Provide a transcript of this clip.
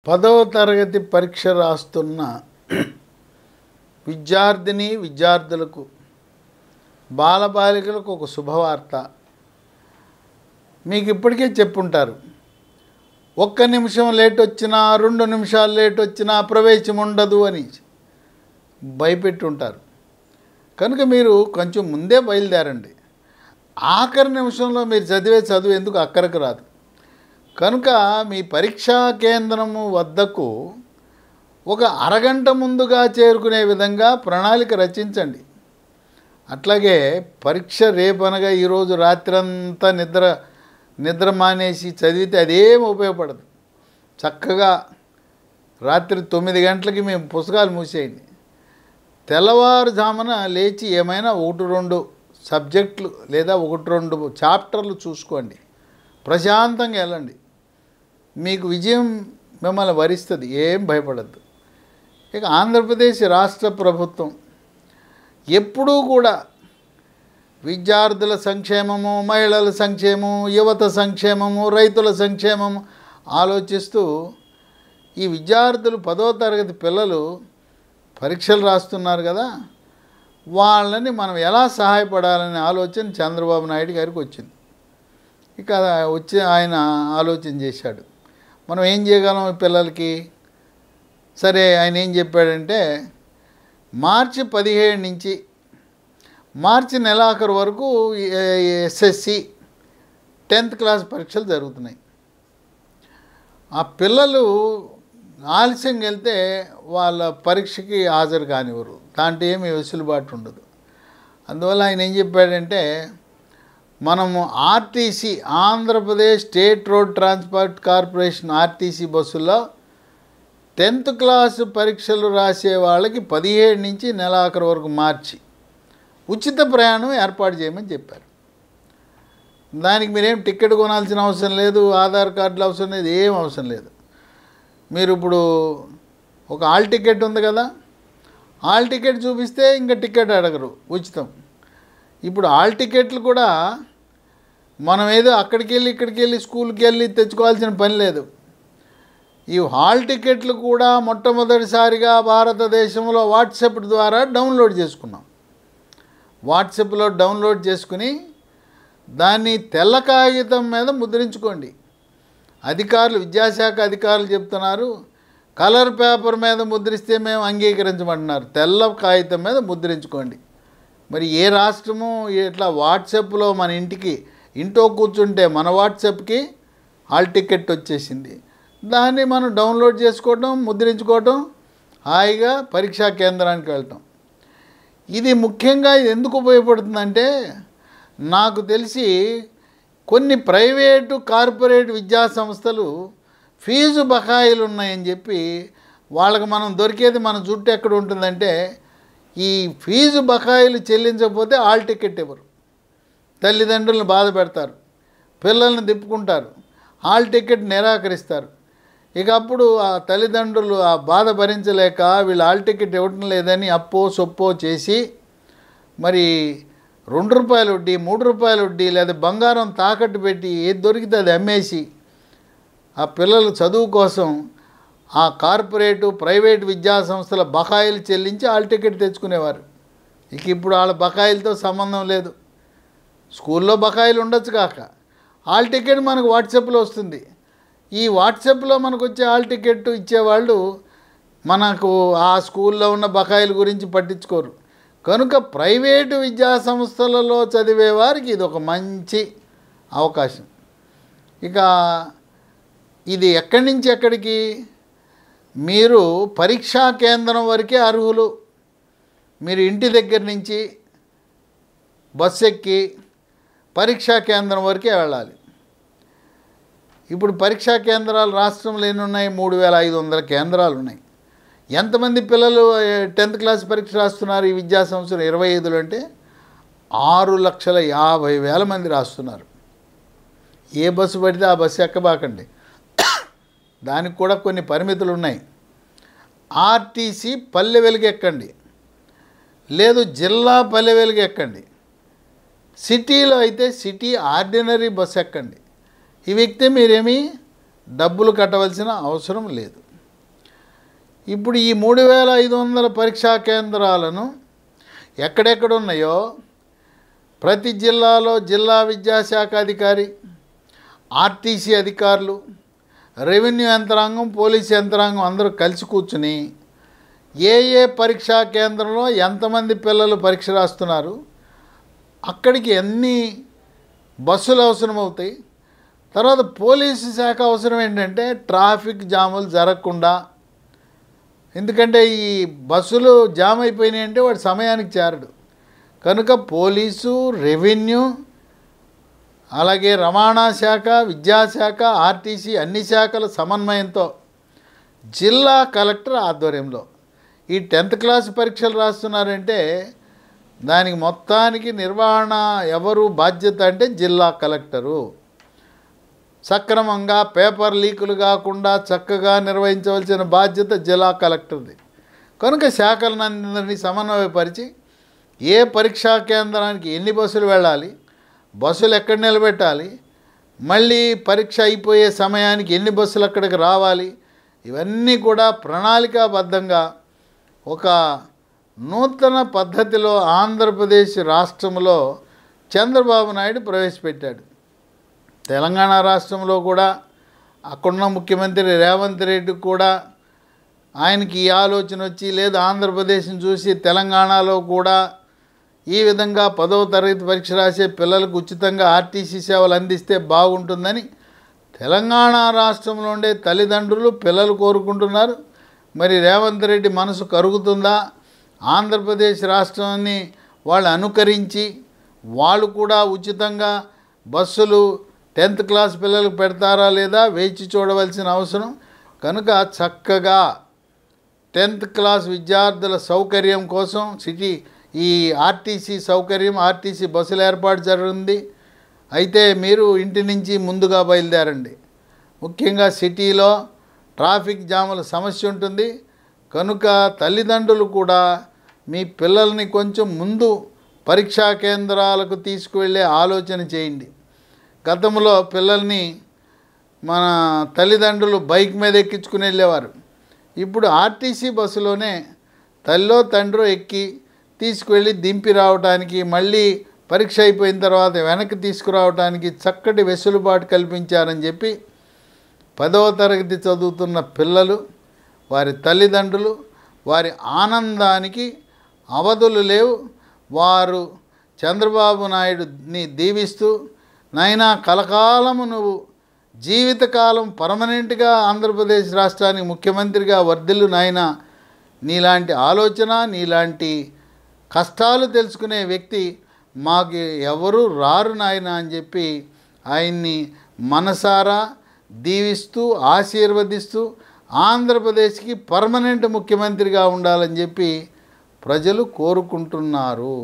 10వ తరగతి పరీక్ష రాస్తున్న విద్యార్థులకు బాలబాలికలకు ఒక శుభవార్త. మీకు ఇప్పటికే చెప్పుంటారు, 1 నిమిషం లేట్ వచ్చినా 2 నిమిషాలు లేట్ వచ్చినా ప్రవేశం ఉండదు అని భయపెట్టుంటారు. కనుక మీరు కొంచెం ముందే బయలుదేరండి. ఆఖరి నిమిషంలో మీరు చదివే చదువు ఎందుకు అక్కరకు రాదు. కనుక మీ పరీక్షా కేంద్రము వద్దకు ఒక అరగంట ముందుగా చేరుకునే విధంగా ప్రణాళిక రచించండి. అట్లాగే పరీక్ష రేపనగా ఈరోజు రాత్రంతా నిద్ర మానేసి చదివితే అదేం ఉపయోగపడదు. చక్కగా రాత్రి 9 గంటలకి మేము పుస్తకాలు మూసేయండి. తెల్లవారుజామున లేచి ఏమైనా 1-2 సబ్జెక్టులు లేదా 1-2 చాప్టర్లు చూసుకోండి. ప్రశాంతంగా వెళ్ళండి. మీకు విజయం మిమ్మల్ని వరిస్తుంది, ఏం భయపడద్దు. ఇక ఆంధ్రప్రదేశ్ రాష్ట్ర ప్రభుత్వం ఎప్పుడూ కూడా విద్యార్థుల సంక్షేమము, మహిళల సంక్షేమము, యువత సంక్షేమము, రైతుల సంక్షేమము ఆలోచిస్తూ ఈ విద్యార్థులు 10వ తరగతి పిల్లలు పరీక్షలు రాస్తున్నారు కదా, వాళ్ళని మనం ఎలా సహాయపడాలనే ఆలోచన చంద్రబాబు నాయుడు గారికి వచ్చింది. ఇక వచ్చి ఆయన ఆలోచన చేశాడు, మనం ఏం చేయగలం ఈ పిల్లలకి. సరే, ఆయన ఏం చెప్పాడంటే మార్చి 17 నుంచి మార్చి నెలాఖరు వరకు ఎస్ఎస్సి 10th క్లాస్ పరీక్షలు జరుగుతున్నాయి. ఆ పిల్లలు ఆలస్యంగా వెళ్తే వాళ్ళ పరీక్షకి హాజరు కానివ్వరు, దాంట్లో ఏమి వెసులుబాటు ఉండదు. అందువల్ల ఆయన ఏం చెప్పాడంటే మనము RTC, Andhra Pradesh state road transport corporation RTC బస్సుల్లో 10th క్లాసు పరీక్షలు రాసే వాళ్ళకి 17 నుంచి నెలాఖరు వరకు మార్చి ఉచిత ప్రయాణం ఏర్పాటు చేయమని చెప్పారు. దానికి మీరేం టికెట్ కొనాల్సిన అవసరం లేదు, ఆధార్ కార్డులు అవసరం లేదు, ఏం అవసరం లేదు. మీరు ఇప్పుడు ఒక హాల్ టికెట్ ఉంది కదా, హాల్ టికెట్ చూపిస్తే ఇంకా టికెట్ అడగరు, ఉచితం. ఇప్పుడు హాల్ టికెట్లు కూడా మనం ఏదో అక్కడికి వెళ్ళి ఇక్కడికి వెళ్ళి స్కూల్కి వెళ్ళి తెచ్చుకోవాల్సిన పని లేదు. ఈ హాల్ టికెట్లు కూడా మొట్టమొదటిసారిగా భారతదేశంలో వాట్సాప్ ద్వారా డౌన్లోడ్ చేసుకున్నాం. వాట్సాప్లో డౌన్లోడ్ చేసుకుని దాన్ని తెల్ల కాగితం మీద ముద్రించుకోండి. అధికారులు, విద్యాశాఖ అధికారులు చెప్తున్నారు, కలర్ పేపర్ మీద ముద్రిస్తే మేము అంగీకరించమంటున్నారు. తెల్ల కాగితం మీద ముద్రించుకోండి. మరి ఏ రాష్ట్రము ఇట్లా వాట్సాప్లో మన ఇంట్లో కూర్చుంటే మన వాట్సాప్కి హాల్ టికెట్ వచ్చేసింది, దాన్ని మనం డౌన్లోడ్ చేసుకోవటం, ముద్రించుకోవటం, హాయిగా పరీక్షా కేంద్రానికి వెళ్ళటం. ఇది ముఖ్యంగా ఇది ఎందుకు ఉపయోగపడుతుందంటే, నాకు తెలిసి కొన్ని ప్రైవేటు కార్పొరేట్ విద్యా సంస్థలు ఫీజు బకాయిలు ఉన్నాయని చెప్పి వాళ్ళకి మనం దొరికేది మన చుట్టూ ఎక్కడ ఉంటుందంటే, ఈ ఫీజు బకాయిలు చెల్లించకపోతే హాల్ టికెట్ ఇవ్వరు, తల్లిదండ్రులను బాధ పెడతారు, పిల్లల్ని తిప్పుకుంటారు, హాల్ టికెట్ నిరాకరిస్తారు. ఇక అప్పుడు ఆ తల్లిదండ్రులు ఆ బాధ భరించలేక వీళ్ళు హాల్ టికెట్ ఇవ్వటం లేదని అప్పో సొప్పో చేసి మరి ₹2 వడ్డీ, ₹3 వడ్డీ లేదా బంగారం తాకట్టు పెట్టి ఏది దొరికితే అది అమ్మేసి ఆ పిల్లల చదువు కోసం ఆ కార్పొరేటు ప్రైవేటు విద్యా సంస్థల బకాయిలు చెల్లించి హాల్ టికెట్ తెచ్చుకునేవారు. ఇక ఇప్పుడు వాళ్ళ బకాయిలతో సంబంధం లేదు. స్కూల్లో బకాయిలు ఉండొచ్చు కాక హాల్ టికెట్ మనకు వాట్సాప్లో వస్తుంది. ఈ వాట్సాప్లో మనకు వచ్చే హాల్ టికెట్ ఇచ్చేవాళ్ళు మనకు ఆ స్కూల్లో ఉన్న బకాయిల గురించి పట్టించుకోరు. కనుక ప్రైవేటు విద్యా సంస్థలలో చదివే వారికి ఇది ఒక మంచి అవకాశం. ఇక ఇది ఎక్కడి నుంచి ఎక్కడికి, మీరు పరీక్షా కేంద్రం వరకే అర్హులు. మీరు ఇంటి దగ్గర నుంచి బస్సు ఎక్కి పరీక్షా కేంద్రం వరకే వెళ్ళాలి. ఇప్పుడు పరీక్షా కేంద్రాలు రాష్ట్రంలో ఎన్ని ఉన్నాయి? 3500 కేంద్రాలు ఉన్నాయి. ఎంతమంది పిల్లలు 10th క్లాస్ పరీక్ష రాస్తున్నారు ఈ విద్యా సంవత్సరం 25లో అంటే 6,50,000 మంది రాస్తున్నారు. ఏ బస్సు పడితే ఆ బస్సు ఎక్కబాకండి, దానికి కూడా కొన్ని పరిమితులు ఉన్నాయి. ఆర్టీసీ పల్లె వెలుగు ఎక్కండి, లేదు జిల్లా పల్లె వెలుగు ఎక్కండి. సిటీలో అయితే సిటీ ఆర్డినరీ బస్సు ఎక్కండి. ఇవి ఎక్కితే మీరేమీ డబ్బులు కట్టవలసిన అవసరం లేదు. ఇప్పుడు ఈ 3500 పరీక్షా కేంద్రాలను ఎక్కడెక్కడ ఉన్నాయో ప్రతి జిల్లాలో జిల్లా విద్యాశాఖ అధికారి, ఆర్టీసీ అధికారులు, రెవెన్యూ యంత్రాంగం, పోలీస్ యంత్రాంగం అందరూ కలిసి కూర్చుని ఏ పరీక్షా కేంద్రంలో ఎంతమంది పిల్లలు పరీక్ష రాస్తున్నారు, అక్కడికి ఎన్ని బస్సులు అవసరమవుతాయి, తర్వాత పోలీసు శాఖ అవసరం ఏంటంటే ట్రాఫిక్ జాములు జరగకుండా. ఎందుకంటే ఈ బస్సులు జామ్ అయిపోయినాయి అంటే వాడు సమయానికి చేరడు. కనుక పోలీసు, రెవెన్యూ, అలాగే రవాణా శాఖ, విద్యాశాఖ, ఆర్టీసీ అన్ని శాఖల సమన్వయంతో జిల్లా కలెక్టర్ ఆధ్వర్యంలో ఈ 10th క్లాస్ పరీక్షలు రాస్తున్నారంటే దానికి మొత్తానికి నిర్వహణ ఎవరు బాధ్యత అంటే జిల్లా కలెక్టరు. సక్రమంగా పేపర్ లీకులు కాకుండా చక్కగా నిర్వహించవలసిన బాధ్యత జిల్లా కలెక్టర్ది. కనుక శాఖలనందరినీ సమన్వయపరిచి ఏ పరీక్షా కేంద్రానికి ఎన్ని బస్సులు వెళ్ళాలి, బస్సులు ఎక్కడ నిలబెట్టాలి, మళ్ళీ పరీక్ష అయిపోయే సమయానికి ఎన్ని బస్సులు అక్కడికి రావాలి, ఇవన్నీ కూడా ప్రణాళికాబద్ధంగా ఒక నూతన పద్ధతిలో ఆంధ్రప్రదేశ్ రాష్ట్రంలో చంద్రబాబు నాయుడు ప్రవేశపెట్టాడు. తెలంగాణ రాష్ట్రంలో కూడా అక్కడున్న ముఖ్యమంత్రి రేవంత్ రెడ్డి కూడా ఆయనకి ఈ ఆలోచన వచ్చి, లేదు ఆంధ్రప్రదేశ్ని చూసి తెలంగాణలో కూడా ఈ విధంగా 10వ తరగతి పరీక్ష రాసే పిల్లలకు ఉచితంగా ఆర్టీసీ సేవలు అందిస్తే బాగుంటుందని తెలంగాణ రాష్ట్రంలో ఉండే తల్లిదండ్రులు, పిల్లలు కోరుకుంటున్నారు. మరి రేవంత్ రెడ్డి మనసు కరుగుతుందా? ఆంధ్రప్రదేశ్ రాష్ట్రాన్ని వాళ్ళు అనుకరించి వాళ్ళు కూడా ఉచితంగా బస్సులు 10th క్లాస్ పిల్లలకు పెడతారా లేదా వేచి చూడవలసిన అవసరం. కనుక చక్కగా 10th క్లాస్ విద్యార్థుల సౌకర్యం కోసం ఈ ఆర్టీసీ సౌకర్యం, ఆర్టీసీ బస్సులు ఏర్పాటు జరిగింది. అయితే మీరు ఇంటి నుంచి ముందుగా బయలుదేరండి. ముఖ్యంగా సిటీలో ట్రాఫిక్ జాముల సమస్య ఉంటుంది. కనుక తల్లిదండ్రులు కూడా మీ పిల్లల్ని కొంచెం ముందు పరీక్షా కేంద్రాలకు తీసుకువెళ్ళే ఆలోచన చేయండి. గతంలో పిల్లల్ని మన తల్లిదండ్రులు బైక్ మీద ఎక్కించుకుని వెళ్ళేవారు. ఇప్పుడు ఆర్టీసీ బస్సులోనే తల్లో తండ్రో ఎక్కి తీసుకువెళ్ళి దింపి రావడానికి, మళ్ళీ పరీక్ష అయిపోయిన తర్వాత వెనక్కి తీసుకురావడానికి చక్కటి వెసులుబాటు కల్పించారని చెప్పి 10వ తరగతి చదువుతున్న పిల్లలు, వారి తల్లిదండ్రులు, వారి ఆనందానికి అవధులు లేవు. వారు చంద్రబాబు నాయుడుని దీవిస్తూ, నాయనా కలకాలము నువ్వు జీవితకాలం పర్మనెంట్గా ఆంధ్రప్రదేశ్ రాష్ట్రానికి ముఖ్యమంత్రిగా వర్ధిల్లు నాయనా, నీలాంటి ఆలోచన, నీలాంటి కష్టాలు తెలుసుకునే వ్యక్తి మాకు ఎవరు రారు నాయనా అని చెప్పి ఆయన్ని మనసారా దీవిస్తూ ఆశీర్వదిస్తూ ఆంధ్రప్రదేశ్కి పర్మనెంట్ ముఖ్యమంత్రిగా ఉండాలని చెప్పి ప్రజలు కోరుకుంటున్నారు.